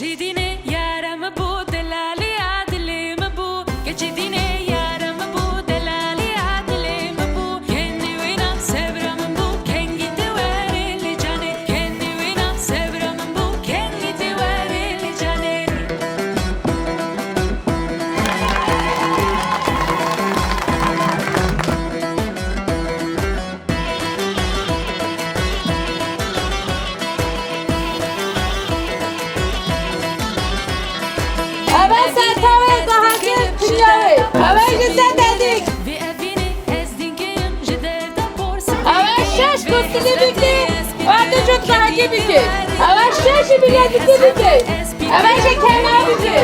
Geçidine yaram bu delali adlim bu Geçidine yaram bu delali adlim bu Kendi wina sevram bu Kengiti verili cane Kendi wina sevram bu Kengiti verili cane Evet sen tavaya daha gel pilavı. Evet güzel dedik. Vi evini ezdingin Jidevda borsa Evet şaş kostili biki. Vardı çok takip biki. Evet şaşı bile biki biki. Evet şeker ne biki.